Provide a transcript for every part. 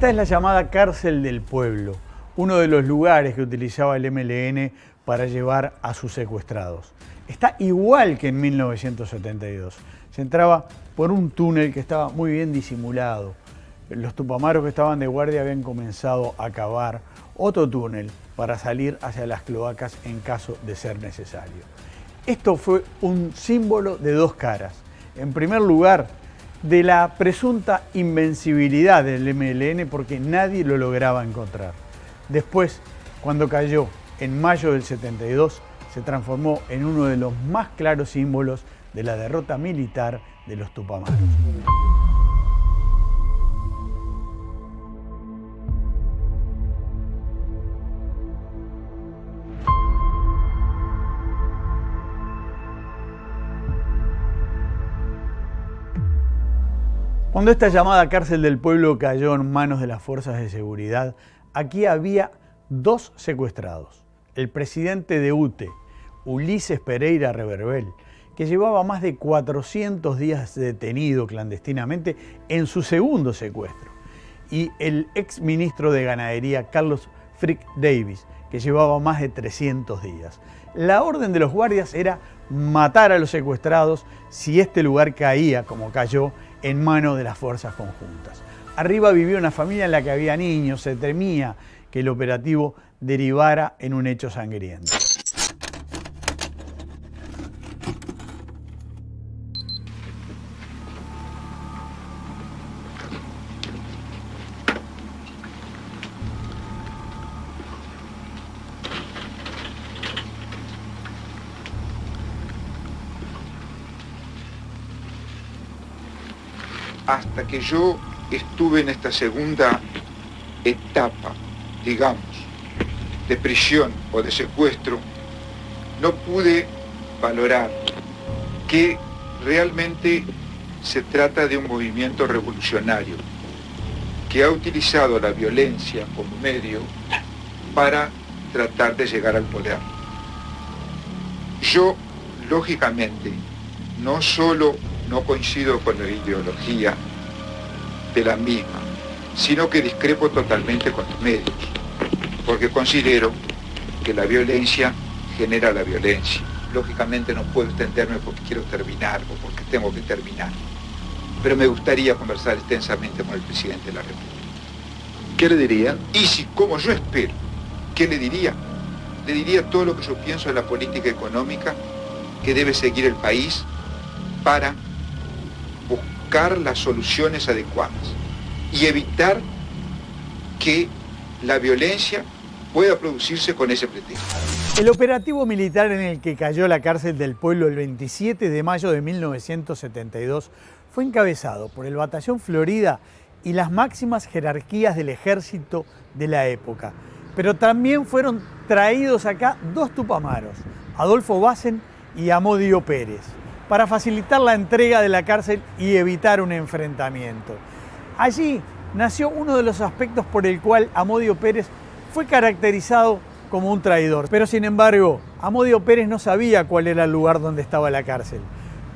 Esta es la llamada cárcel del pueblo, uno de los lugares que utilizaba el MLN para llevar a sus secuestrados. Está igual que en 1972. Se entraba por un túnel que estaba muy bien disimulado. Los tupamaros que estaban de guardia habían comenzado a cavar otro túnel para salir hacia las cloacas en caso de ser necesario. Esto fue un símbolo de dos caras. En primer lugar, de la presunta invencibilidad del MLN porque nadie lo lograba encontrar. Después, cuando cayó en mayo del 72, se transformó en uno de los más claros símbolos de la derrota militar de los tupamaros. Cuando esta llamada cárcel del pueblo cayó en manos de las fuerzas de seguridad, aquí había dos secuestrados. El presidente de UTE, Ulises Pereira Reverbel, que llevaba más de 400 días detenido clandestinamente en su segundo secuestro, y el exministro de Ganadería, Carlos Frick Davis, que llevaba más de 300 días. La orden de los guardias era matar a los secuestrados si este lugar caía, como cayó, en manos de las fuerzas conjuntas. Arriba vivía una familia en la que había niños, se temía que el operativo derivara en un hecho sangriento. Hasta que yo estuve en esta segunda etapa, digamos, de prisión o de secuestro, no pude valorar que realmente se trata de un movimiento revolucionario que ha utilizado la violencia como medio para tratar de llegar al poder. Yo, lógicamente, no solo no coincido con la ideología de la misma, sino que discrepo totalmente con los medios, porque considero que la violencia genera la violencia. Lógicamente no puedo extenderme porque quiero terminar o porque tengo que terminar, pero me gustaría conversar extensamente con el presidente de la República. ¿Qué le diría? Y si, como yo espero, ¿qué le diría? Le diría todo lo que yo pienso de la política económica que debe seguir el país para buscar las soluciones adecuadas y evitar que la violencia pueda producirse con ese pretexto. El operativo militar en el que cayó la cárcel del pueblo el 27 de mayo de 1972 fue encabezado por el Batallón Florida y las máximas jerarquías del ejército de la época. Pero también fueron traídos acá dos tupamaros, Adolfo Bassen y Amodio Pérez, para facilitar la entrega de la cárcel y evitar un enfrentamiento. Allí nació uno de los aspectos por el cual Amodio Pérez fue caracterizado como un traidor. Pero sin embargo, Amodio Pérez no sabía cuál era el lugar donde estaba la cárcel.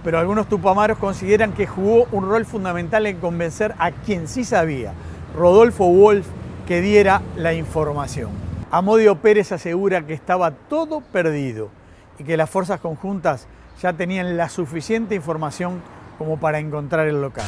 Pero algunos tupamaros consideran que jugó un rol fundamental en convencer a quien sí sabía, Rodolfo Wolf, que diera la información. Amodio Pérez asegura que estaba todo perdido y que las fuerzas conjuntas ya tenían la suficiente información como para encontrar el local.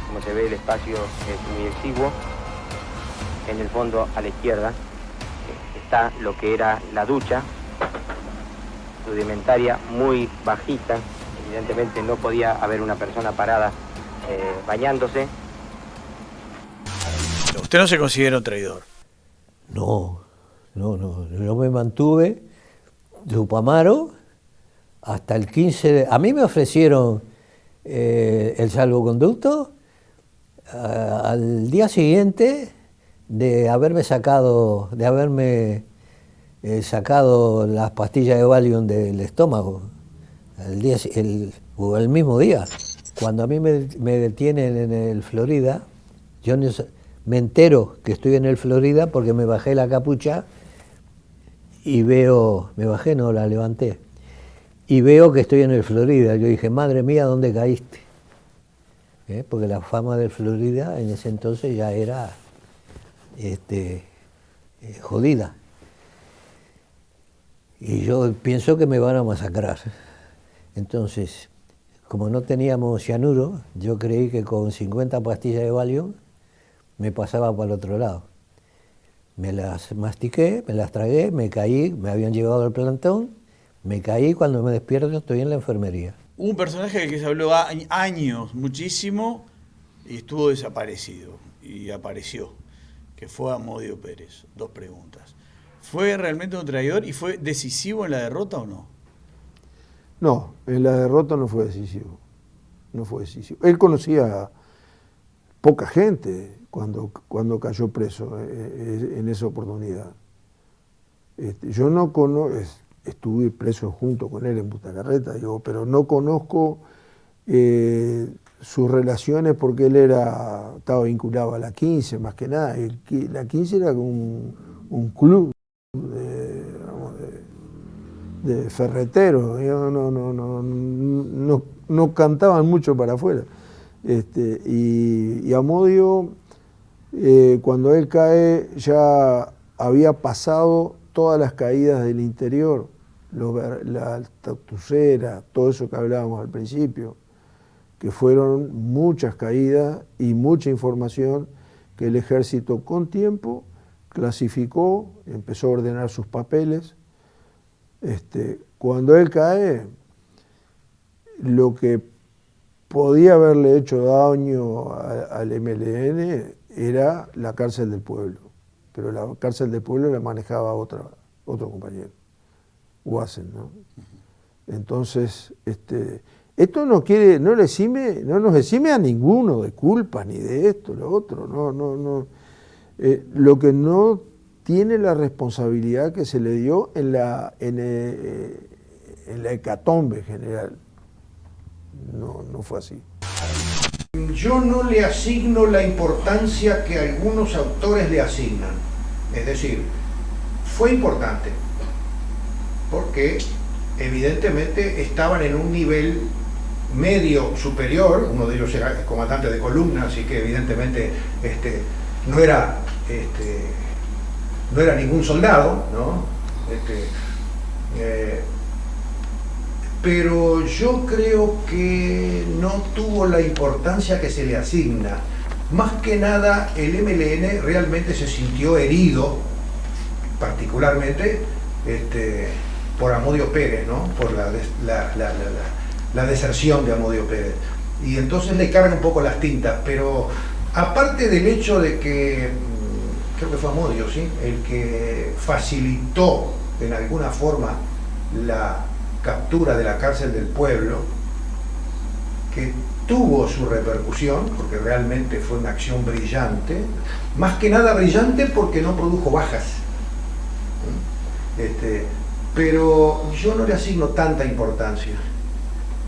Como se ve, el espacio es muy exiguo. En el fondo, a la izquierda, está lo que era la ducha, rudimentaria, muy bajita. Evidentemente no podía haber una persona parada bañándose. Usted no se considera un traidor. No. Yo me mantuve tupamaro hasta el 15 a mí me ofrecieron el salvoconducto al día siguiente de haberme sacado las pastillas de Valium del estómago, o el mismo día. Cuando a mí me detienen en el Florida, yo me entero que estoy en el Florida porque me bajé la capucha y la levanté, y veo que estoy en el Florida. Yo dije, madre mía, ¿dónde caíste? Porque la fama del Florida en ese entonces ya era jodida. Y yo pienso que me van a masacrar. Entonces, como no teníamos cianuro, yo creí que con 50 pastillas de Valium me pasaba para el otro lado. Me las mastiqué, me las tragué, me caí, me habían llevado al plantón, me caí, cuando me despierto estoy en la enfermería. Hubo un personaje del que se habló años, muchísimo, y estuvo desaparecido, y apareció, que fue Amodio Pérez. 2 preguntas. ¿Fue realmente un traidor y fue decisivo en la derrota o no? No, en la derrota no fue decisivo. No fue decisivo. Él conocía poca gente cuando cayó preso en esa oportunidad. Yo no estuve preso junto con él en Butacarreta, pero no conozco sus relaciones porque él estaba vinculado a la 15, más que nada. La 15 era un club de ferreteros, no cantaban mucho para afuera. Y Amodio, cuando él cae, ya había pasado todas las caídas del interior, la Tatucera, todo eso que hablábamos al principio, que fueron muchas caídas y mucha información que el ejército con tiempo clasificó, empezó a ordenar sus papeles. Cuando él cae, lo que podía haberle hecho daño al MLN era la cárcel del pueblo, pero la cárcel del pueblo la manejaba otro compañero, Wassen, ¿no? Entonces, esto no nos exime a ninguno de culpas ni de esto, lo otro, no. Lo que no tiene la responsabilidad que se le dio en la hecatombe general. No fue así. Yo no le asigno la importancia que algunos autores le asignan. Es decir, fue importante porque evidentemente estaban en un nivel medio superior. Uno de ellos era comandante de columna, así que evidentemente no era ningún soldado, ¿no? Pero yo creo que no tuvo la importancia que se le asigna. Más que nada, el MLN realmente se sintió herido, particularmente por Amodio Pérez, ¿no? Por la deserción de Amodio Pérez. Y entonces le cargan un poco las tintas, pero aparte del hecho de que, creo que fue Amodio, ¿sí?, el que facilitó en alguna forma la captura de la cárcel del pueblo, que tuvo su repercusión, porque realmente fue una acción brillante, más que nada brillante porque no produjo bajas. Pero yo no le asigno tanta importancia,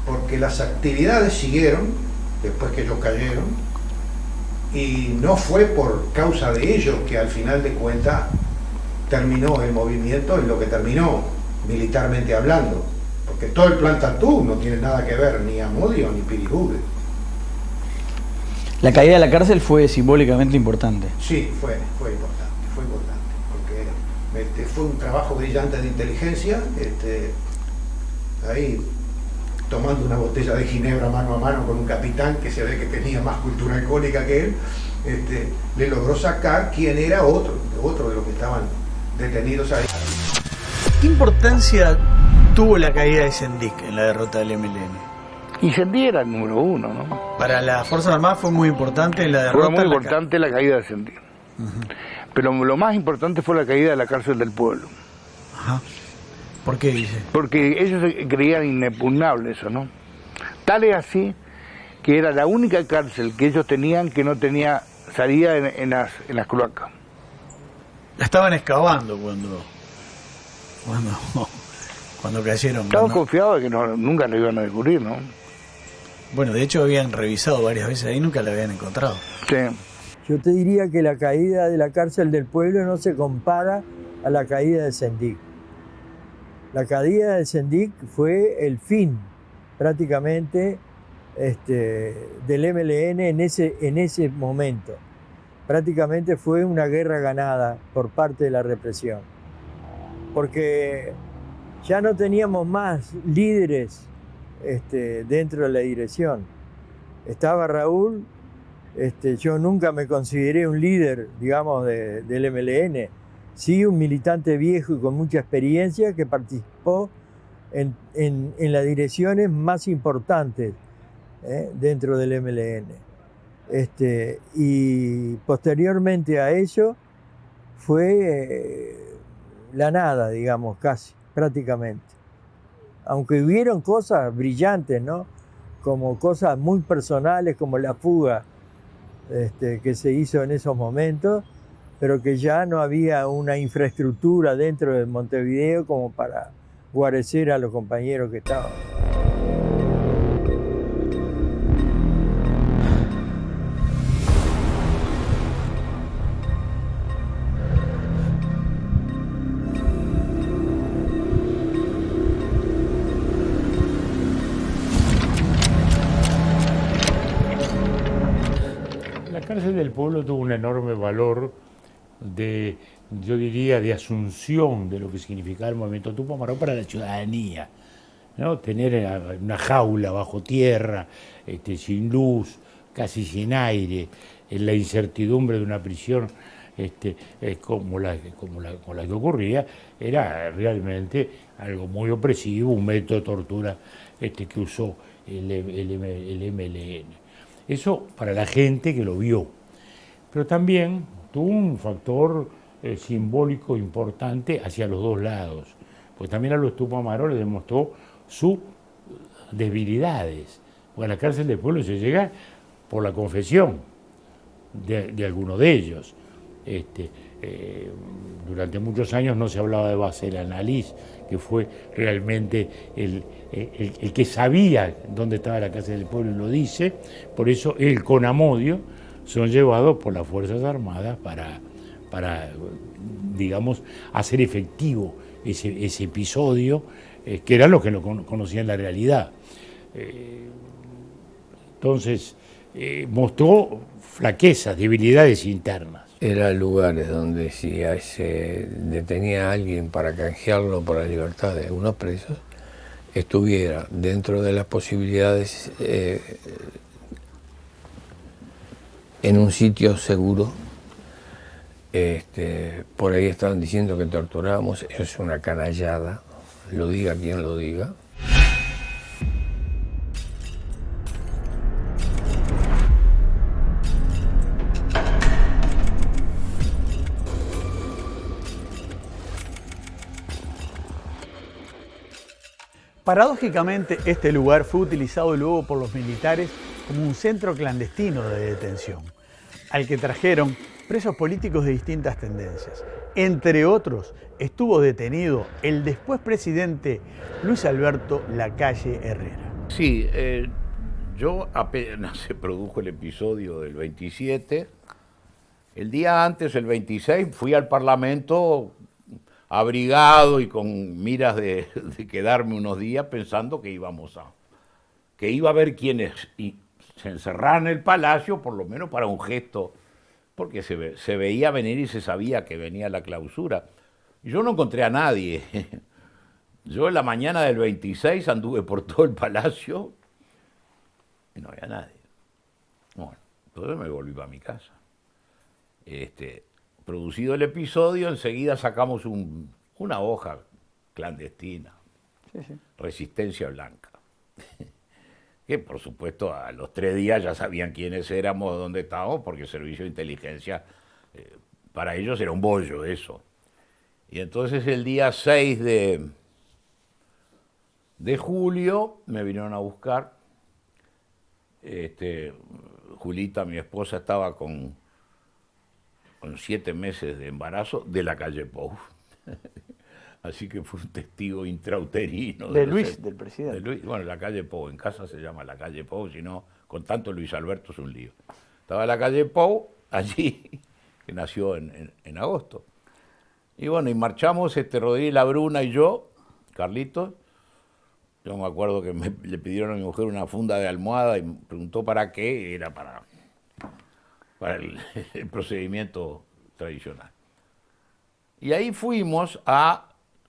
porque las actividades siguieron después que ellos cayeron, y no fue por causa de ellos que al final de cuentas terminó el movimiento en lo que terminó, militarmente hablando, porque todo el plan Tatú no tiene nada que ver ni Amodio ni Pirijude. La caída de la cárcel fue simbólicamente importante. Sí, fue importante, porque fue un trabajo brillante de inteligencia, ahí tomando una botella de ginebra mano a mano con un capitán que se ve que tenía más cultura alcohólica que él, le logró sacar quién era otro de los que estaban detenidos ahí. ¿Qué importancia tuvo la caída de Sendik en la derrota del MLN? Y Sendik era el número 1, ¿no? Para las Fuerzas Armadas fue muy importante en la derrota. Fue muy importante la caída de Sendik. Pero lo más importante fue la caída de la cárcel del pueblo. Ajá. ¿Por qué dice? Porque ellos creían inexpugnable eso, ¿no? Tal es así que era la única cárcel que ellos tenían que no tenía salida en las cloacas. La estaban excavando cuando cayeron. Estaban ¿no? confiados de que nunca lo iban a descubrir, ¿no? Bueno, de hecho habían revisado varias veces ahí y nunca la habían encontrado. Sí. Yo te diría que la caída de la cárcel del pueblo no se compara a la caída de Sendik. La caída de Sendik fue el fin, prácticamente, del MLN en ese momento. Prácticamente fue una guerra ganada por parte de la represión. Porque ya no teníamos más líderes dentro de la dirección. Estaba Raúl. Yo nunca me consideré un líder, digamos, del MLN. Sí, un militante viejo y con mucha experiencia que participó en las direcciones más importantes dentro del MLN. Y posteriormente a ello fue la nada, digamos, casi, prácticamente. Aunque hubieron cosas brillantes, ¿no? Como cosas muy personales, como la fuga que se hizo en esos momentos, pero que ya no había una infraestructura dentro de Montevideo como para guarecer a los compañeros que estaban. La cárcel del pueblo tuvo un enorme valor de, yo diría, de asunción de lo que significaba el movimiento Tupamaros para la ciudadanía, ¿no? Tener una jaula bajo tierra, sin luz, casi sin aire, en la incertidumbre de una prisión como la que ocurría, era realmente algo muy opresivo, un método de tortura que usó el MLN. Eso para la gente que lo vio. Pero también tuvo un factor simbólico importante hacia los dos lados, pues también a los Tupamaros les demostró sus debilidades. Porque a la cárcel del pueblo se llega por la confesión de alguno de ellos. Durante muchos años no se hablaba de Basel Annalís, que fue realmente el que sabía dónde estaba la cárcel del pueblo y lo dice. Por eso él con Amodio son llevados por las Fuerzas Armadas para digamos, hacer efectivo ese episodio, que eran los que no conocían la realidad. Entonces, mostró flaquezas, debilidades internas. Eran lugares donde si se detenía a alguien para canjearlo por la libertad de algunos presos, estuviera dentro de las posibilidades en un sitio seguro. Por ahí estaban diciendo que torturábamos, eso es una canallada, lo diga quien lo diga. Paradójicamente, este lugar fue utilizado luego por los militares como un centro clandestino de detención, al que trajeron presos políticos de distintas tendencias. Entre otros, estuvo detenido el después presidente Luis Alberto Lacalle Herrera. Sí, yo apenas se produjo el episodio del 27, el día antes, el 26, fui al Parlamento abrigado y con miras de quedarme unos días pensando que iba a haber quienes se encerraran en el Palacio, por lo menos para un gesto, porque se veía venir y se sabía que venía la clausura. Yo no encontré a nadie. Yo en la mañana del 26 anduve por todo el Palacio y no había nadie. Bueno, entonces me volví para mi casa. Producido el episodio, enseguida sacamos una hoja clandestina, Resistencia Blanca, que por supuesto a los 3 días ya sabían quiénes éramos, dónde estábamos, porque el servicio de inteligencia, para ellos era un bollo eso. Y entonces el día 6 de de julio me vinieron a buscar. Julita, mi esposa, estaba con 7 meses de embarazo de la calle Pou. Así que fue un testigo intrauterino. De Luis, del presidente. De Luis, bueno, la calle Pou, en casa se llama la calle Pou, si no, con tanto Luis Alberto es un lío. Estaba la calle Pou, allí, que nació en agosto. Y bueno, y marchamos Rodríguez Labruna y yo, Carlitos. Yo me acuerdo que le pidieron a mi mujer una funda de almohada y me preguntó para qué, era para el procedimiento tradicional. Y ahí fuimos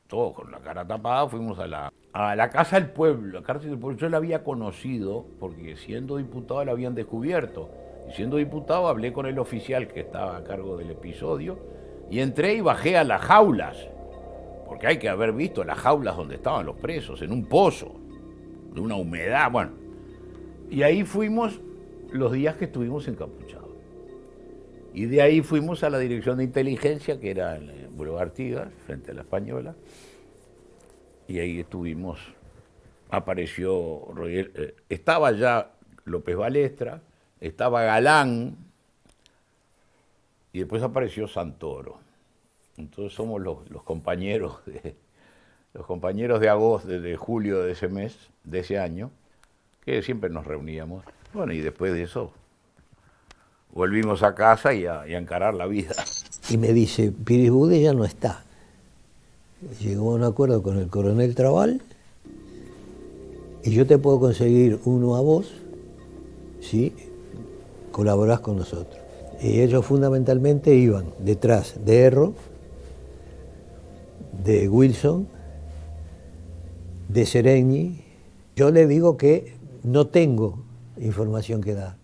todos con la cara tapada, fuimos a la Casa del Pueblo. La cárcel del Pueblo yo la había conocido porque siendo diputado la habían descubierto. Y siendo diputado hablé con el oficial que estaba a cargo del episodio y entré y bajé a las jaulas. Porque hay que haber visto las jaulas donde estaban los presos, en un pozo, de una humedad, bueno. Y ahí fuimos los días que estuvimos encapuchados. Y de ahí fuimos a la dirección de inteligencia, que era en Boulevard Artigas, frente a la Española. Y ahí estuvimos, apareció, estaba ya López Balestra, estaba Galán, y después apareció Santoro. Entonces somos los compañeros de agosto, de julio de ese mes, de ese año, que siempre nos reuníamos. Bueno, y después de eso volvimos a casa y a encarar la vida. Y me dice, Piribude ya no está. Llegó a un acuerdo con el coronel Trabal y yo te puedo conseguir uno a vos si colaborás con nosotros. Y ellos fundamentalmente iban detrás de Erro, de Wilson, de Seregni. Yo le digo que no tengo información que dar.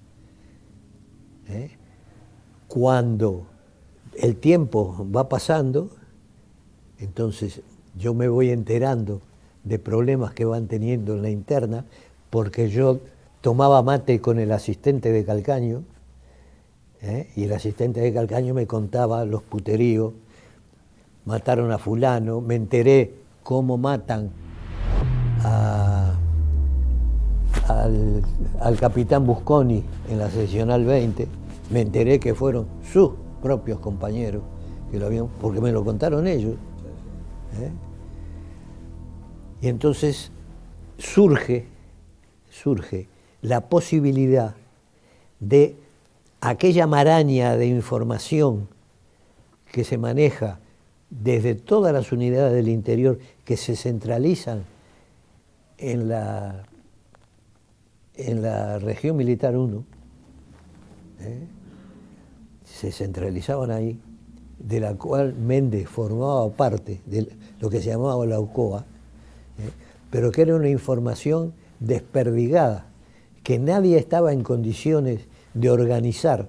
Cuando el tiempo va pasando, entonces yo me voy enterando de problemas que van teniendo en la interna, porque yo tomaba mate con el asistente de Calcaño, y el asistente de Calcaño me contaba los puteríos. Mataron a fulano, me enteré cómo matan al capitán Busconi en la seccional 20, me enteré que fueron sus propios compañeros que lo habían, porque me lo contaron ellos. Y entonces surge la posibilidad de aquella maraña de información que se maneja desde todas las unidades del interior, que se centralizan en la región militar 1, se centralizaban ahí, de la cual Méndez formaba parte de lo que se llamaba la UCOA, pero que era una información desperdigada, que nadie estaba en condiciones de organizar,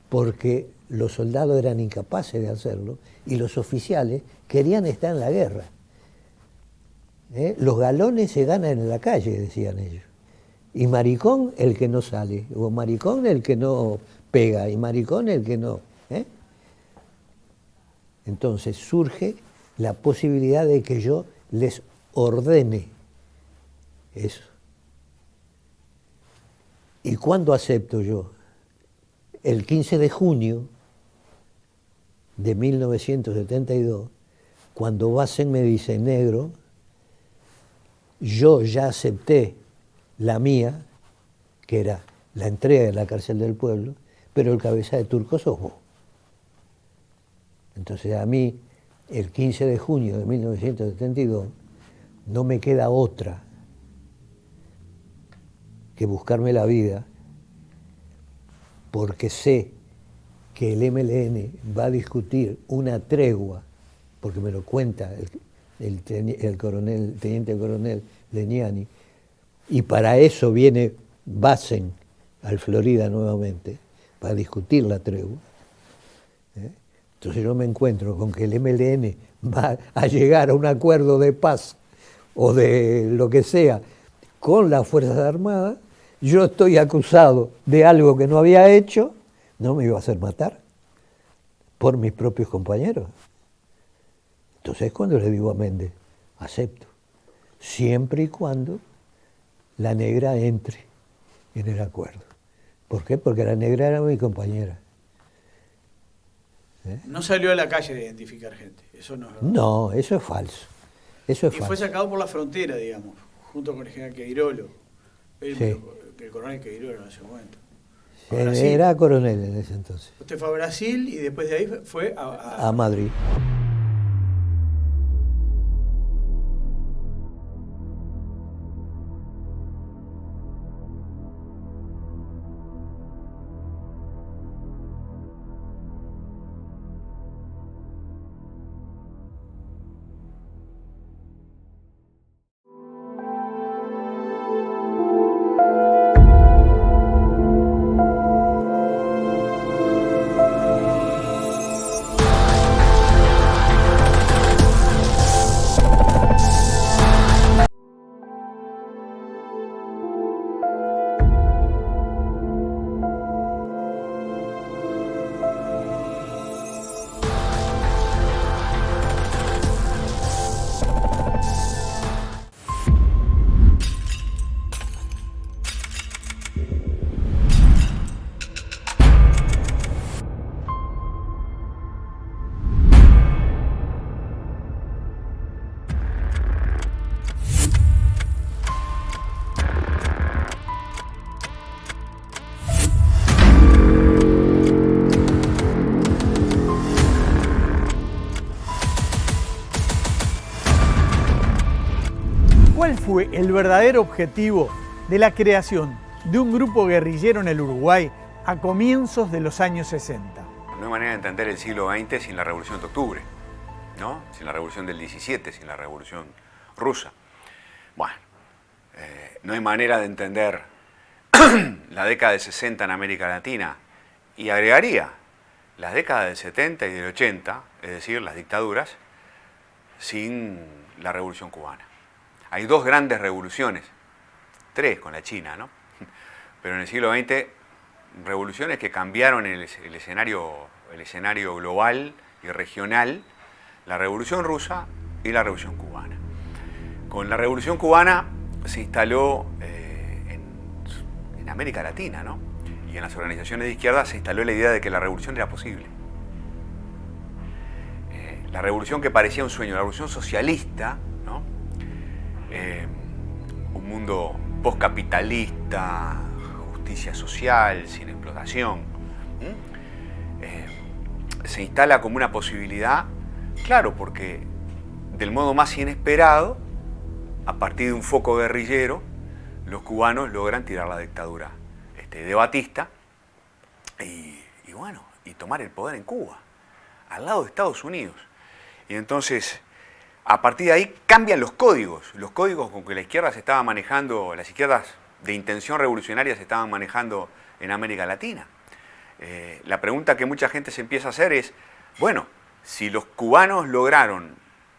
porque los soldados eran incapaces de hacerlo y los oficiales querían estar en la guerra. Los galones se ganan en la calle, decían ellos. Y maricón el que no sale, o maricón el que no pega, y maricón el que no. Entonces surge la posibilidad de que yo les ordene eso. ¿Y cuándo acepto yo? El 15 de junio de 1972, cuando Basen me dice, negro, yo ya acepté la mía, que era la entrega de la cárcel del pueblo, pero el cabeza de turco sos vos. Entonces a mí, el 15 de junio de 1972, no me queda otra que buscarme la vida, porque sé que el MLN va a discutir una tregua, porque me lo cuenta el teniente coronel Legnani, y para eso viene Basen al Florida nuevamente, para discutir la tregua. Entonces yo me encuentro con que el MLN va a llegar a un acuerdo de paz o de lo que sea con las Fuerzas Armadas. Yo estoy acusado de algo que no había hecho, no me iba a hacer matar por mis propios compañeros. Entonces cuando le digo a Méndez, acepto. siempre y cuando la negra entre en el acuerdo. ¿Por qué? Porque la negra era mi compañera. No salió a la calle a identificar gente, eso no es verdad. No, eso es falso. Eso es Y falso. fue sacado por la frontera, digamos, junto con el general Queirolo, Sí. el coronel Queirolo en ese momento. Era coronel en ese entonces. Usted fue a Brasil y después de ahí fue A Madrid. ¿Cuál fue el verdadero objetivo de la creación de un grupo guerrillero en el Uruguay a comienzos de los años 60? No hay manera de entender el siglo XX sin la Revolución de Octubre, ¿no? Sin la Revolución del 17, sin la Revolución Rusa. Bueno, no hay manera de entender la década del 60 en América Latina, y agregaría las décadas del 70 y del 80, es decir, las dictaduras, sin la Revolución Cubana. Hay dos grandes revoluciones, tres con la China, ¿no? Pero en el siglo XX, revoluciones que cambiaron el escenario global y regional, la Revolución Rusa y la Revolución Cubana. Con la Revolución Cubana se instaló en América Latina, ¿no? Y en las organizaciones de izquierda se instaló la idea de que la revolución era posible. La revolución que parecía un sueño, la revolución socialista, ¿no? Un mundo postcapitalista, justicia social, sin explotación, se instala como una posibilidad, claro, porque del modo más inesperado, a partir de un foco guerrillero, los cubanos logran tirar la dictadura de Batista y tomar el poder en Cuba, al lado de Estados Unidos. Y entonces, a partir de ahí cambian los códigos con que la izquierda se estaba manejando, las izquierdas de intención revolucionaria se estaban manejando en América Latina. La pregunta que mucha gente se empieza a hacer es, bueno, si los cubanos lograron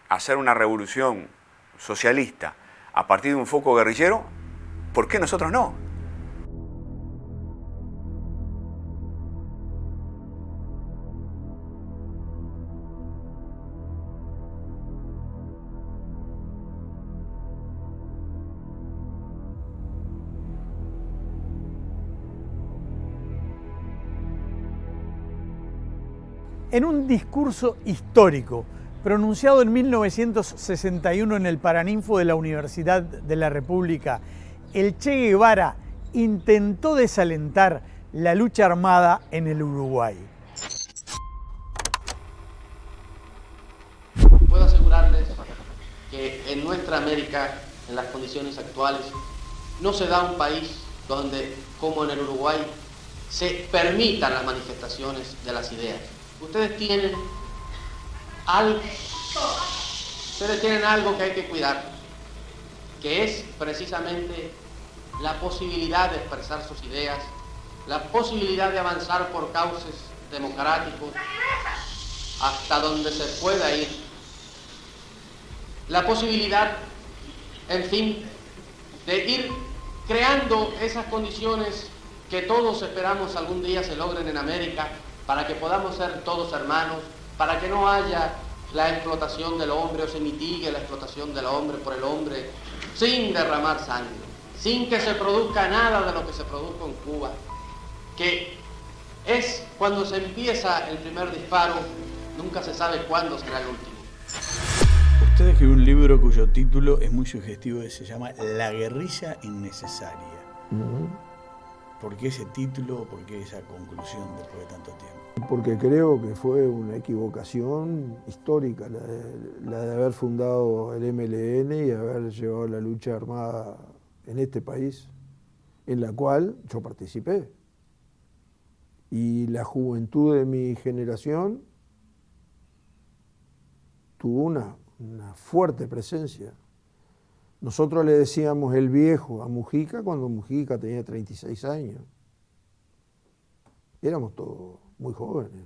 hacer una revolución socialista a partir de un foco guerrillero, ¿por qué nosotros no? En un discurso histórico pronunciado en 1961 en el Paraninfo de la Universidad de la República, el Che Guevara intentó desalentar la lucha armada en el Uruguay. Puedo asegurarles que en nuestra América, en las condiciones actuales, no se da un país donde, como en el Uruguay, se permitan las manifestaciones de las ideas. Ustedes tienen algo que hay que cuidar, que es precisamente la posibilidad de expresar sus ideas, la posibilidad de avanzar por cauces democráticos hasta donde se pueda ir, la posibilidad, en fin, de ir creando esas condiciones que todos esperamos algún día se logren en América, para que podamos ser todos hermanos, para que no haya la explotación del hombre o se mitigue la explotación del hombre por el hombre, sin derramar sangre, sin que se produzca nada de lo que se produjo en Cuba, que es cuando se empieza el primer disparo, nunca se sabe cuándo será el último. Usted escribió un libro cuyo título es muy sugestivo, se llama La guerrilla innecesaria. ¿Por qué ese título? ¿Por qué esa conclusión después de tanto tiempo? Porque creo que fue una equivocación histórica la de haber fundado el MLN y haber llevado la lucha armada en este país, en la cual yo participé. Y la juventud de mi generación tuvo una fuerte presencia. Nosotros le decíamos el viejo a Mujica cuando Mujica tenía 36 años. Éramos todos muy jóvenes.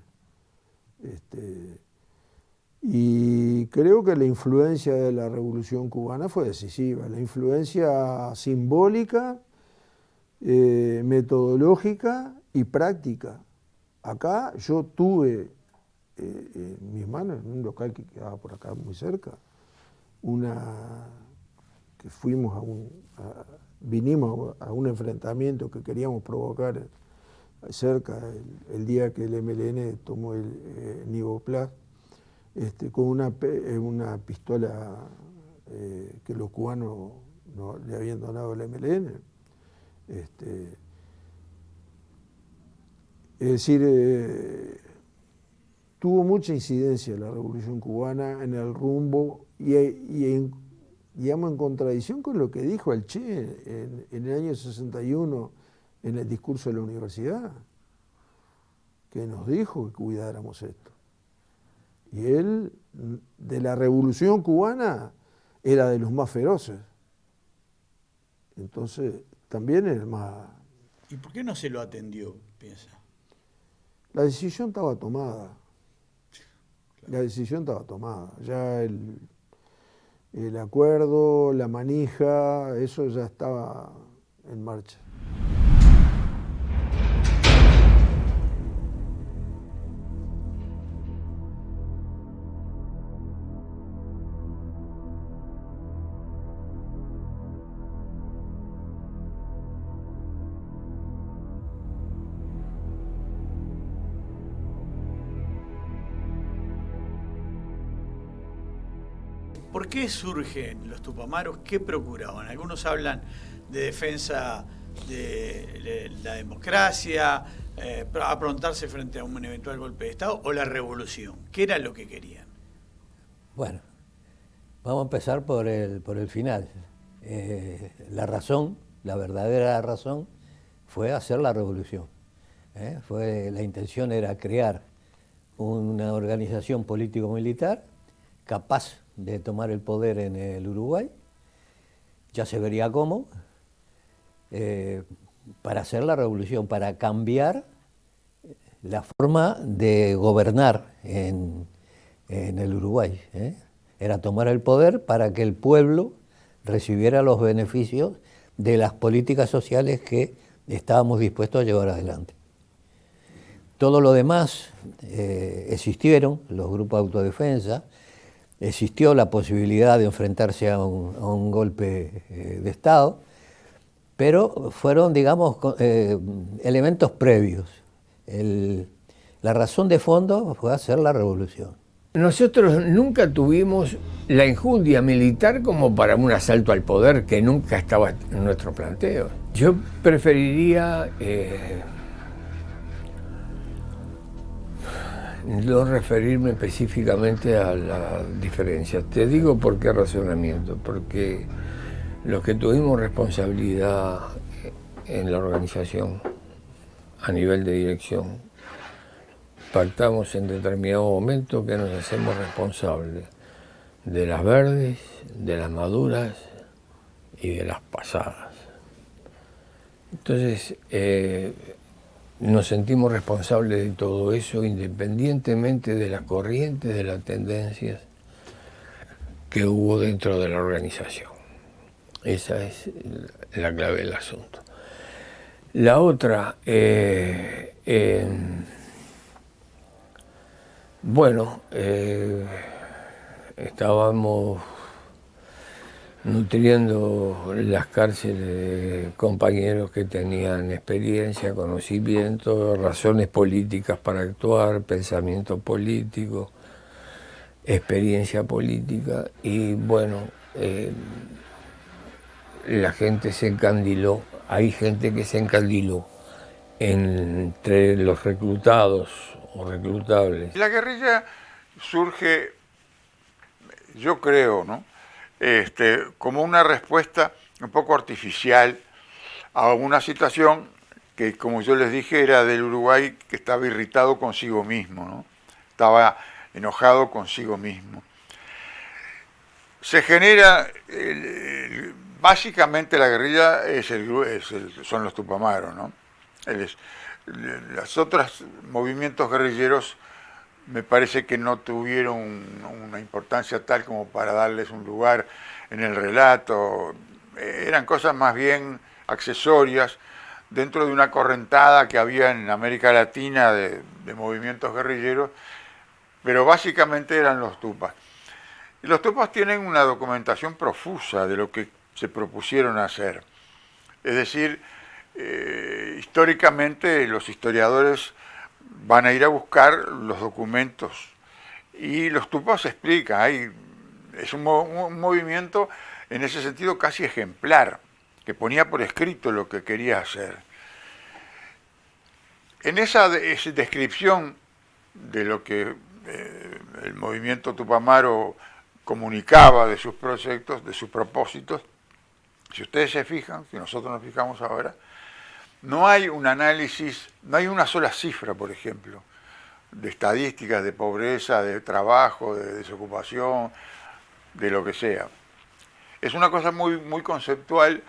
Y creo que la influencia de la Revolución Cubana fue decisiva. La influencia simbólica, metodológica y práctica. Acá yo tuve en mis manos, en un local que quedaba por acá muy cerca, que vinimos a un enfrentamiento que queríamos provocar cerca el día que el MLN tomó el Nivoplas, con una pistola que los cubanos no le habían donado al MLN. Es decir, tuvo mucha incidencia la Revolución Cubana en el rumbo digamos, en contradicción con lo que dijo el Che en el año 61 en el discurso de la universidad, que nos dijo que cuidáramos esto. Y él, de la Revolución Cubana, era de los más feroces. Entonces, también es más... ¿Y por qué no se lo atendió, piensa? La decisión estaba tomada. La decisión estaba tomada. Ya el acuerdo, la manija, eso ya estaba en marcha. ¿Por qué surgen los Tupamaros? ¿Qué procuraban? Algunos hablan de defensa de la democracia, aprontarse frente a un eventual golpe de Estado o la revolución. ¿Qué era lo que querían? Bueno, vamos a empezar por el final. La razón, la verdadera razón, fue hacer la revolución. La intención era crear una organización político-militar capaz de tomar el poder en el Uruguay, ya se vería cómo, para hacer la revolución, para cambiar la forma de gobernar en el Uruguay. Era tomar el poder para que el pueblo recibiera los beneficios de las políticas sociales que estábamos dispuestos a llevar adelante. Todo lo demás existieron, los grupos de autodefensa, existió la posibilidad de enfrentarse a un golpe de Estado, pero fueron, digamos, elementos previos. La razón de fondo fue hacer la revolución. Nosotros nunca tuvimos la enjundia militar como para un asalto al poder, que nunca estaba en nuestro planteo. Yo preferiría no referirme específicamente a la diferencia. Te digo por qué razonamiento. Porque los que tuvimos responsabilidad en la organización a nivel de dirección, pactamos en determinado momento que nos hacemos responsables de las verdes, de las maduras y de las pasadas. Entonces, nos sentimos responsables de todo eso, independientemente de las corrientes, de las tendencias que hubo dentro de la organización. Esa es la clave del asunto. La otra, estábamos nutriendo las cárceles de compañeros que tenían experiencia, conocimiento, razones políticas para actuar, pensamiento político, experiencia política, y bueno, la gente se encandiló, hay gente que se encandiló entre los reclutados o reclutables. La guerrilla surge, yo creo, ¿no? Como una respuesta un poco artificial a una situación que, como yo les dije, era del Uruguay que estaba irritado consigo mismo, ¿no? Estaba enojado consigo mismo. Se genera, básicamente la guerrilla son los Tupamaros, ¿no? Los otros movimientos guerrilleros me parece que no tuvieron una importancia tal como para darles un lugar en el relato. Eran cosas más bien accesorias dentro de una correntada que había en América Latina de movimientos guerrilleros, pero básicamente eran los tupas. Y los tupas tienen una documentación profusa de lo que se propusieron hacer. Es decir, históricamente los historiadores van a ir a buscar los documentos y los tupas explican, es un movimiento en ese sentido casi ejemplar, que ponía por escrito lo que quería hacer. En esa descripción de lo que el movimiento tupamaro comunicaba de sus proyectos, de sus propósitos, si ustedes se fijan, si nosotros nos fijamos ahora, no hay un análisis, no hay una sola cifra, por ejemplo, de estadísticas de pobreza, de trabajo, de desocupación, de lo que sea. Es una cosa muy, muy conceptual,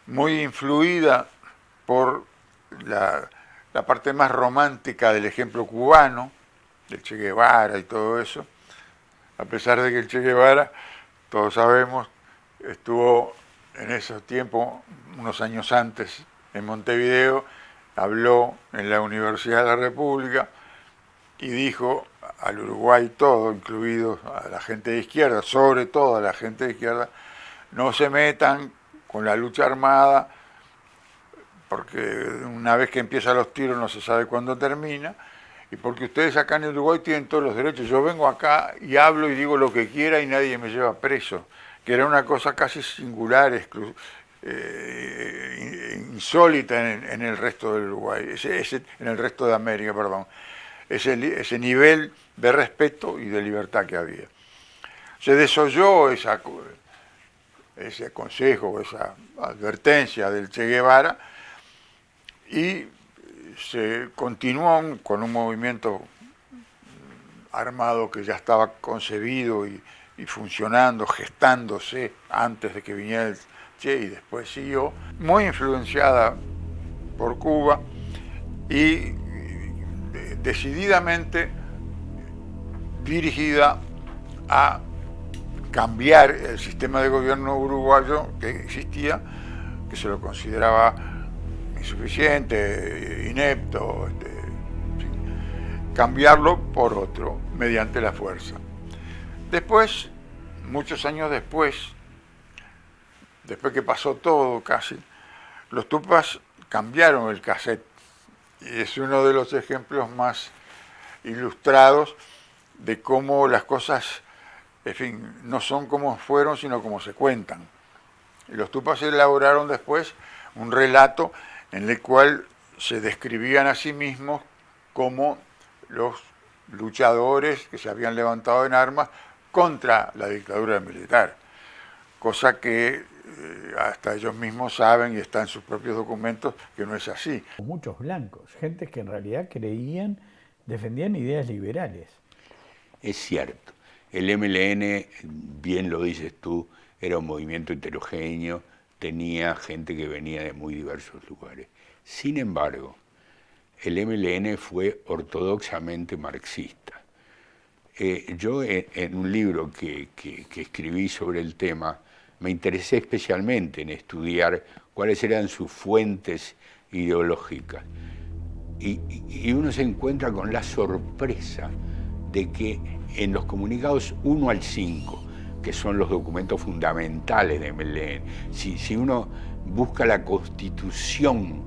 muy influida por la parte más romántica del ejemplo cubano, del Che Guevara y todo eso, a pesar de que el Che Guevara, todos sabemos, estuvo en esos tiempos, unos años antes, en Montevideo, habló en la Universidad de la República y dijo al Uruguay todo, incluido a la gente de izquierda, sobre todo a la gente de izquierda, no se metan con la lucha armada, porque una vez que empiezan los tiros no se sabe cuándo termina, y porque ustedes acá en Uruguay tienen todos los derechos. Yo vengo acá y hablo y digo lo que quiera y nadie me lleva preso, que era una cosa casi singular, insólita en el resto del Uruguay, en el resto de América, perdón, ese nivel de respeto y de libertad que había. Se desoyó ese consejo, esa advertencia del Che Guevara y se continuó con un movimiento armado que ya estaba concebido y funcionando, gestándose antes de que viniera el Che y después siguió, muy influenciada por Cuba y decididamente dirigida a cambiar el sistema de gobierno uruguayo que existía, que se lo consideraba insuficiente, inepto, cambiarlo por otro mediante la fuerza. Después, muchos años después que pasó todo casi, los tupas cambiaron el cassette y es uno de los ejemplos más ilustrados de cómo las cosas, en fin, no son como fueron, sino como se cuentan. Y los tupas elaboraron después un relato en el cual se describían a sí mismos como los luchadores que se habían levantado en armas contra la dictadura militar, cosa que hasta ellos mismos saben y está en sus propios documentos que no es así. Muchos blancos, gente que en realidad defendían ideas liberales. Es cierto, el MLN, bien lo dices tú, era un movimiento heterogéneo, tenía gente que venía de muy diversos lugares. Sin embargo, el MLN fue ortodoxamente marxista. Yo en un libro que escribí sobre el tema, me interesé especialmente en estudiar cuáles eran sus fuentes ideológicas. Y uno se encuentra con la sorpresa de que en los comunicados 1 al 5, que son los documentos fundamentales de MLN. Si uno busca la Constitución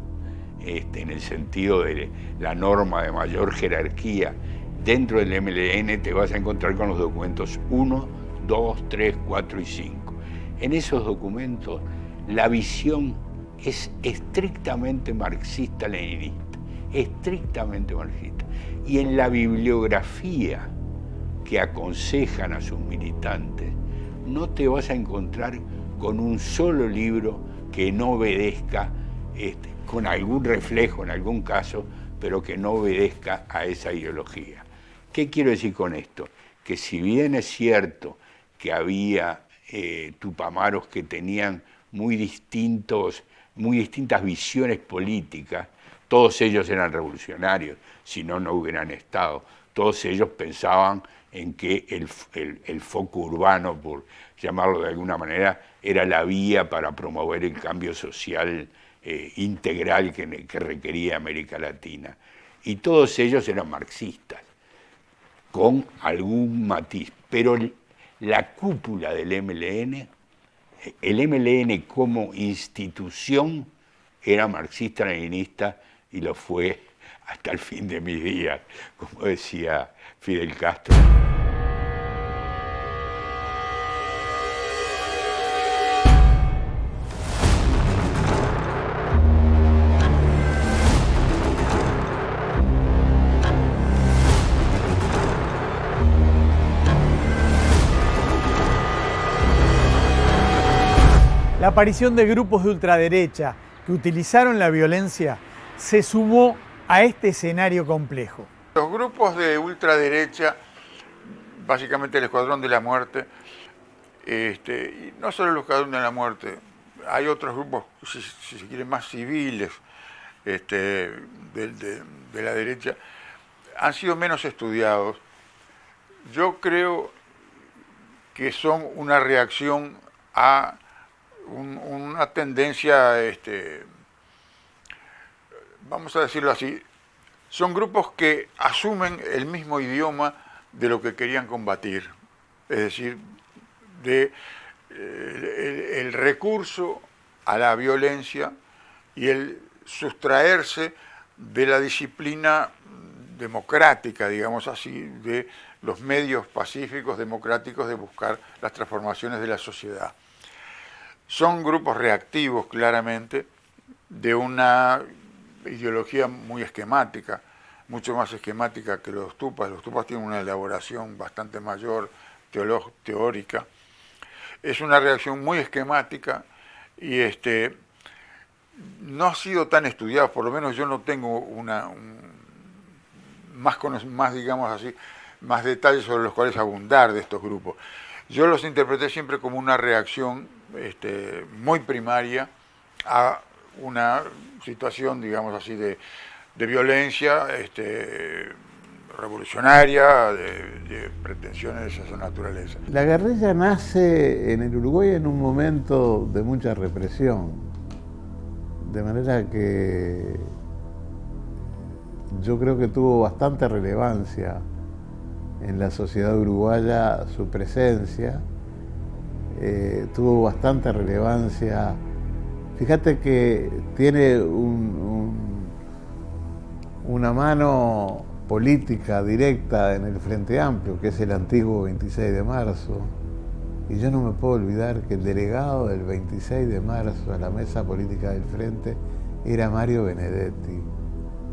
en el sentido de la norma de mayor jerarquía dentro del MLN, te vas a encontrar con los documentos 1, 2, 3, 4 y 5. En esos documentos la visión es estrictamente marxista-leninista, estrictamente marxista. Y en la bibliografía que aconsejan a sus militantes, no te vas a encontrar con un solo libro que no obedezca, con algún reflejo en algún caso, pero que no obedezca a esa ideología. ¿Qué quiero decir con esto? Que si bien es cierto que había tupamaros que tenían muy distintas visiones políticas, todos ellos eran revolucionarios, si no, no hubieran estado. Todos ellos pensaban en que el foco urbano, por llamarlo de alguna manera, era la vía para promover el cambio social integral que requería América Latina. Y todos ellos eran marxistas, con algún matiz. Pero la cúpula del MLN, el MLN como institución, era marxista-leninista y lo fue hasta el fin de mis días, como decía Fidel Castro. La aparición de grupos de ultraderecha que utilizaron la violencia se sumó a este escenario complejo. Los grupos de ultraderecha, básicamente el Escuadrón de la Muerte, y no solo el Escuadrón de la Muerte, hay otros grupos, si se quiere, más civiles de la derecha, han sido menos estudiados. Yo creo que son una reacción a una tendencia, vamos a decirlo así, son grupos que asumen el mismo idioma de lo que querían combatir, es decir, el recurso a la violencia y el sustraerse de la disciplina democrática, digamos así, de los medios pacíficos democráticos de buscar las transformaciones de la sociedad. Son grupos reactivos, claramente, de una ideología muy esquemática, mucho más esquemática que los tupas. Los tupas tienen una elaboración bastante mayor, teórica. Es una reacción muy esquemática y no ha sido tan estudiado, por lo menos yo no tengo más, digamos así, más detalles sobre los cuales abundar de estos grupos. Yo los interpreté siempre como una reacción muy primaria a una situación, digamos así, de violencia revolucionaria, de pretensiones de esa naturaleza. La guerrilla nace en el Uruguay en un momento de mucha represión, de manera que yo creo que tuvo bastante relevancia en la sociedad uruguaya su presencia, tuvo bastante relevancia. Fíjate que tiene una mano política directa en el Frente Amplio, que es el antiguo 26 de marzo, y yo no me puedo olvidar que el delegado del 26 de marzo a la mesa política del Frente era Mario Benedetti.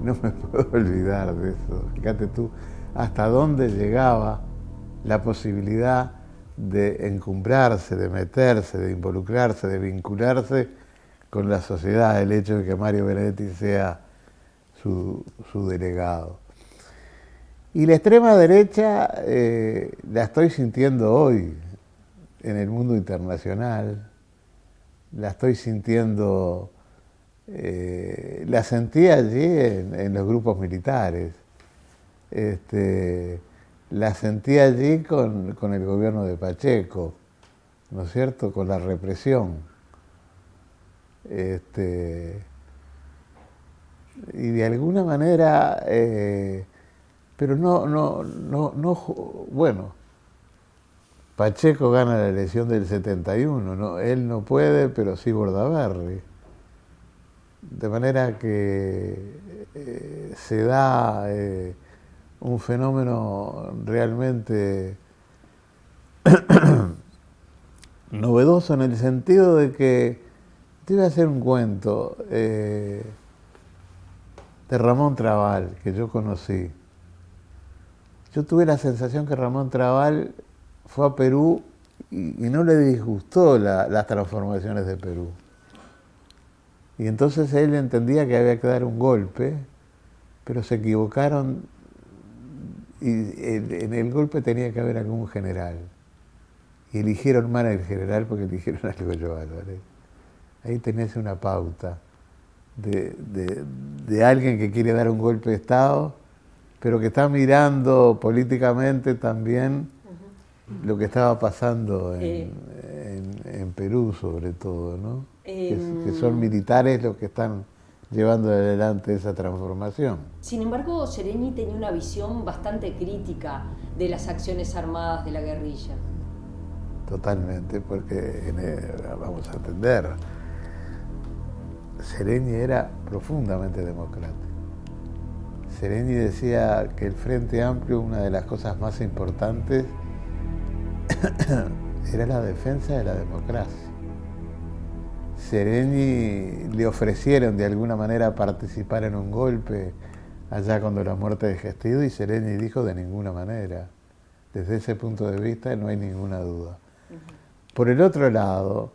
No me puedo olvidar de eso. Fíjate tú hasta dónde llegaba la posibilidad de encumbrarse, de meterse, de involucrarse, de vincularse con la sociedad, el hecho de que Mario Benedetti sea su delegado. Y la extrema derecha la estoy sintiendo hoy en el mundo internacional, la estoy sintiendo, la sentí allí en los grupos militares, la sentí allí con el gobierno de Pacheco, ¿no es cierto?, con la represión. Y de alguna manera, pero bueno, Pacheco gana la elección del 71, ¿no? Él no puede, pero sí Bordaberry. De manera que se da un fenómeno realmente novedoso en el sentido de que, te voy a hacer un cuento de Ramón Trabal, que yo conocí. Yo tuve la sensación que Ramón Trabal fue a Perú y no le disgustó las transformaciones de Perú. Y entonces él entendía que había que dar un golpe, pero se equivocaron y en el golpe tenía que haber algún general. Y eligieron mal al general porque eligieron a Goyo Álvarez. Ahí tenés una pauta de alguien que quiere dar un golpe de Estado, pero que está mirando políticamente también lo que estaba pasando en Perú, sobre todo, ¿no? Que son militares los que están llevando adelante esa transformación. Sin embargo, Seregni tenía una visión bastante crítica de las acciones armadas de la guerrilla. Totalmente, porque vamos a entender, Seregni era profundamente democrático. Seregni decía que el Frente Amplio, una de las cosas más importantes, era la defensa de la democracia. Seregni le ofrecieron de alguna manera participar en un golpe allá cuando la muerte de Gestido y Seregni dijo de ninguna manera. Desde ese punto de vista no hay ninguna duda. Por el otro lado,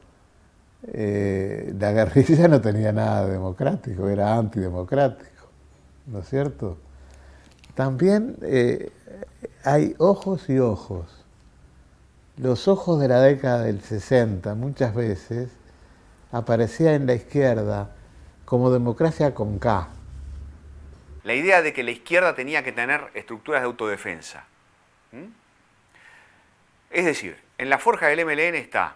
la guerrilla no tenía nada democrático, era antidemocrático, ¿no es cierto? También hay ojos y ojos. Los ojos de la década del 60 muchas veces aparecía en la izquierda como democracia con K. La idea de que la izquierda tenía que tener estructuras de autodefensa. Es decir, en la forja del MLN está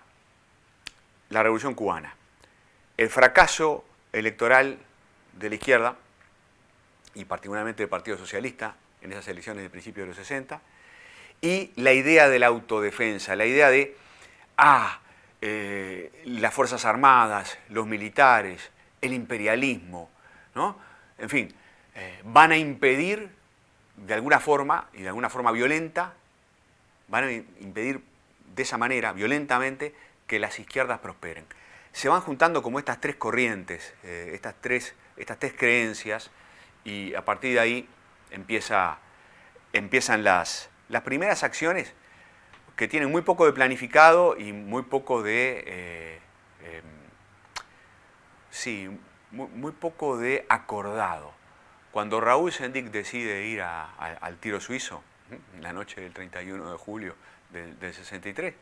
la Revolución Cubana, el fracaso electoral de la izquierda, y particularmente del Partido Socialista, en esas elecciones de principios de los 60, y la idea de la autodefensa, la idea de, las Fuerzas Armadas, los militares, el imperialismo, ¿no? En fin, van a impedir de alguna forma, y de alguna forma violenta, van a impedir de esa manera, violentamente, que las izquierdas prosperen. Se van juntando como estas tres corrientes, estas tres creencias, y a partir de ahí empiezan las primeras acciones que tienen muy poco de planificado y muy poco de muy poco de acordado. Cuando Raúl Sendic decide ir al tiro suizo, la noche del 31 de julio del 63,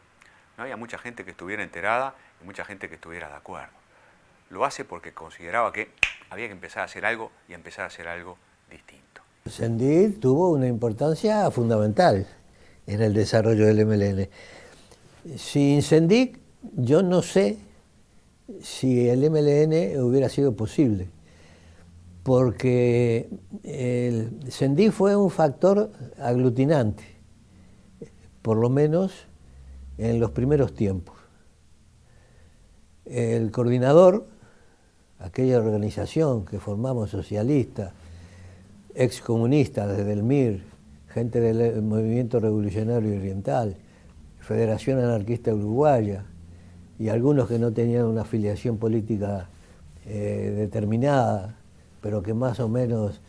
no había mucha gente que estuviera enterada y mucha gente que estuviera de acuerdo. Lo hace porque consideraba que había que empezar a hacer algo y empezar a hacer algo distinto. Sendic tuvo una importancia fundamental en el desarrollo del MLN. Sin Sendic, yo no sé si el MLN hubiera sido posible, porque Sendic fue un factor aglutinante, por lo menos en los primeros tiempos. El coordinador, aquella organización que formamos socialista, excomunistas desde el MIR, gente del Movimiento Revolucionario Oriental, Federación Anarquista Uruguaya, y algunos que no tenían una afiliación política determinada, pero que más o menos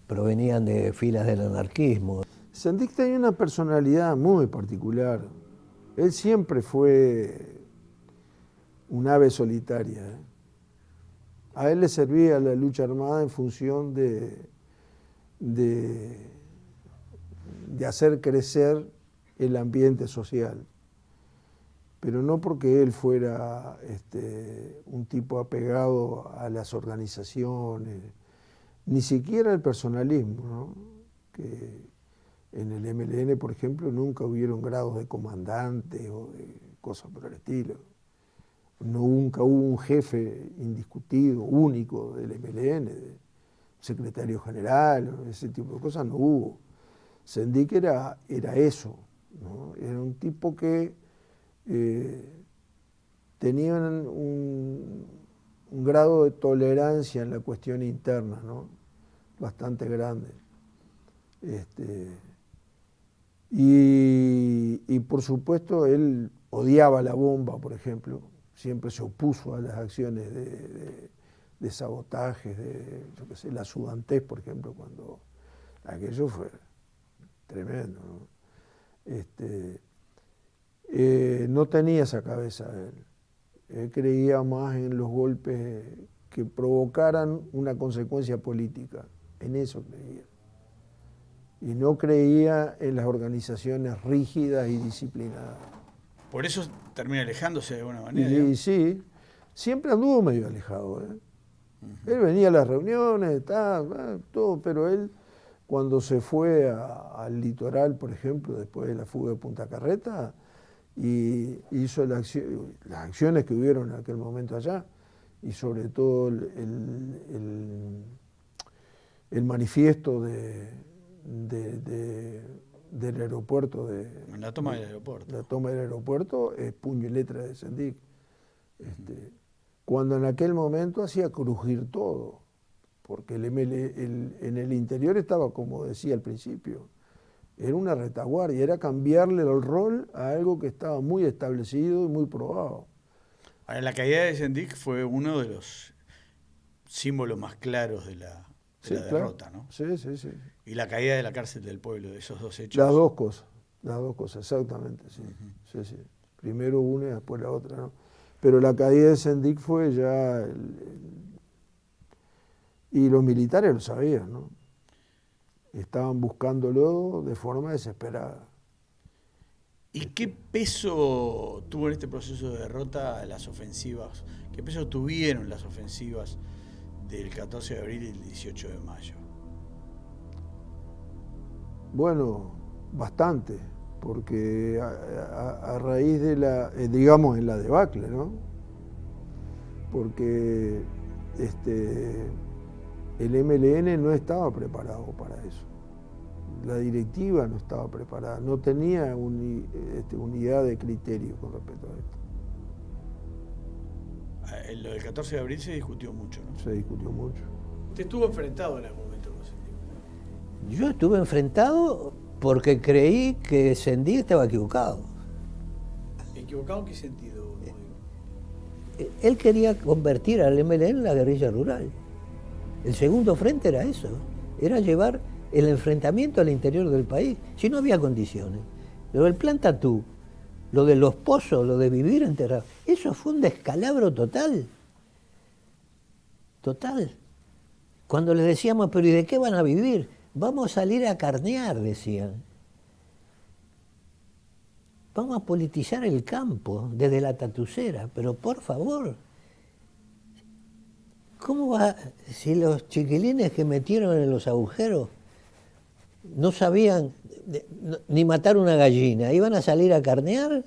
provenían de filas del anarquismo. Sendic tenía una personalidad muy particular. Él siempre fue un ave solitaria. A él le servía la lucha armada en función de hacer crecer el ambiente social, pero no porque él fuera un tipo apegado a las organizaciones, ni siquiera el personalismo, ¿no? Que en el MLN, por ejemplo, nunca hubieron grados de comandante o de cosas por el estilo. Nunca hubo un jefe indiscutido, único del MLN, de secretario general, ese tipo de cosas no hubo. Sendic era eso, ¿no? Era un tipo que tenía un grado de tolerancia en la cuestión interna, ¿no? Bastante grande. Y por supuesto él odiaba la bomba, por ejemplo, siempre se opuso a las acciones de sabotajes, yo qué sé, la Sudantez, por ejemplo, cuando aquello fue tremendo, ¿no? No tenía esa cabeza él creía más en los golpes que provocaran una consecuencia política, en eso creía. Y no creía en las organizaciones rígidas y disciplinadas. Por eso termina alejándose de alguna manera. Y sí, siempre anduvo medio alejado. Él venía a las reuniones, todo, pero él cuando se fue al litoral, por ejemplo, después de la fuga de Punta Carreta, y hizo las acciones que hubieron en aquel momento allá, y sobre todo el manifiesto del aeropuerto, la toma del aeropuerto. La toma del aeropuerto es puño y letra de Sendik. Cuando en aquel momento hacía crujir todo, porque en el interior estaba, como decía al principio, era una retaguardia, era cambiarle el rol a algo que estaba muy establecido y muy probado. Ahora, la caída de Sendik fue uno de los símbolos más claros de la derrota, ¿no? Sí. Y la caída de la cárcel del pueblo, de esos dos hechos. Las dos cosas, exactamente, sí. Sí. Primero una y después la otra, ¿no? Pero la caída de Sendik fue ya... y los militares lo sabían, ¿no? Estaban buscándolo de forma desesperada. ¿Y qué peso tuvo en este proceso de derrota las ofensivas? ¿Qué peso tuvieron las ofensivas del 14 de abril y el 18 de mayo? Bueno, bastante, porque a raíz de digamos, en la debacle, ¿no? Porque el MLN no estaba preparado para eso. La directiva no estaba preparada, no tenía unidad de criterio con respecto a esto. Lo del 14 de abril se discutió mucho, ¿no? Se discutió mucho. ¿Usted estuvo enfrentado en algún momento con Sendik? Yo estuve enfrentado porque creí que Sendik estaba equivocado. ¿Equivocado en qué sentido? Él quería convertir al MLN en la guerrilla rural. El segundo frente era eso, era llevar el enfrentamiento al interior del país, si no había condiciones. Lo del Plan Tatú, lo de los pozos, lo de vivir enterrado, eso fue un descalabro total. Total. Cuando les decíamos, pero ¿y de qué van a vivir? Vamos a salir a carnear, decían. Vamos a politizar el campo desde la tatucera, pero por favor. ¿Cómo va? Si los chiquilines que metieron en los agujeros no sabían ni matar una gallina, ¿iban a salir a carnear?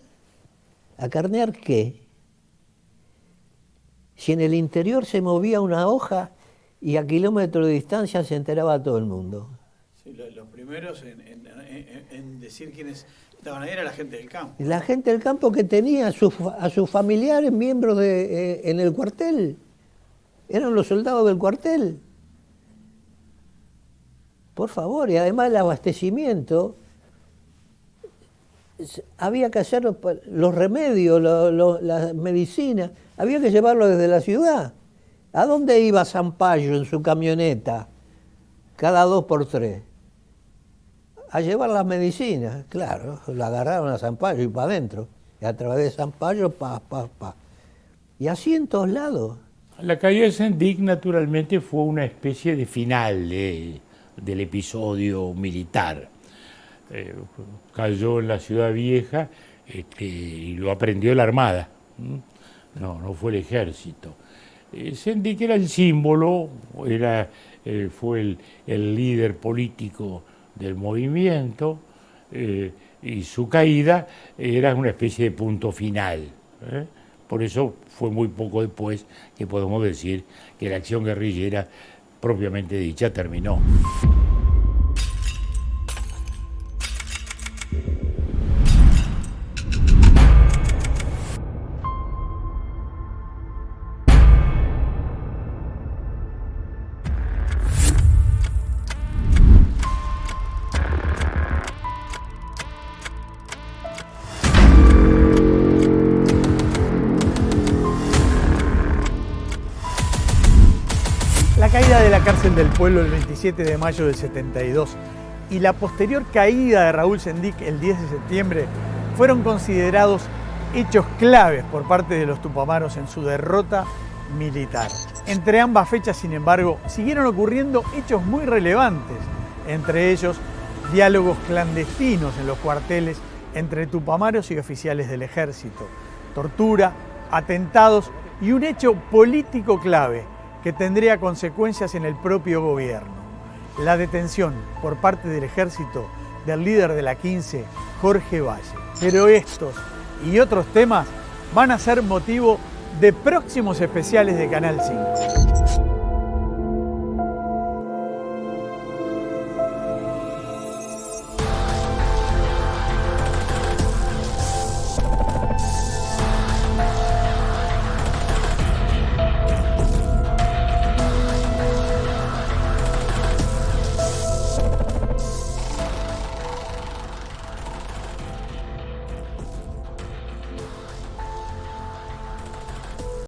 ¿A carnear qué? Si en el interior se movía una hoja y a kilómetros de distancia se enteraba todo el mundo. Sí, los primeros en decir quiénes estaban ahí era la gente del campo. La gente del campo que tenía a sus familiares miembros en el cuartel. Eran los soldados del cuartel. Por favor, y además el abastecimiento, había que hacer los remedios, las medicinas, había que llevarlo desde la ciudad. ¿A dónde iba Zampayo en su camioneta? Cada 2 por 3. A llevar las medicinas, claro, lo agarraron a Zampayo y para adentro. Y a través de Zampayo, Y así en todos lados. La caída de Sendik naturalmente fue una especie de final del episodio militar. Cayó en la Ciudad Vieja y lo aprendió la Armada. No fue el ejército. Sendik era el símbolo, fue el líder político del movimiento y su caída era una especie de punto final. Por eso fue muy poco después que podemos decir que la acción guerrillera propiamente dicha terminó. cárcel del pueblo el 27 de mayo del 72 y la posterior caída de Raúl Sendic el 10 de septiembre fueron considerados hechos claves por parte de los tupamaros en su derrota militar. Entre ambas fechas, sin embargo, siguieron ocurriendo hechos muy relevantes, entre ellos diálogos clandestinos en los cuarteles entre tupamaros y oficiales del ejército, tortura, atentados y un hecho político clave que tendría consecuencias en el propio gobierno: la detención por parte del ejército del líder de la 15, Jorge Valle. Pero estos y otros temas van a ser motivo de próximos especiales de Canal 5.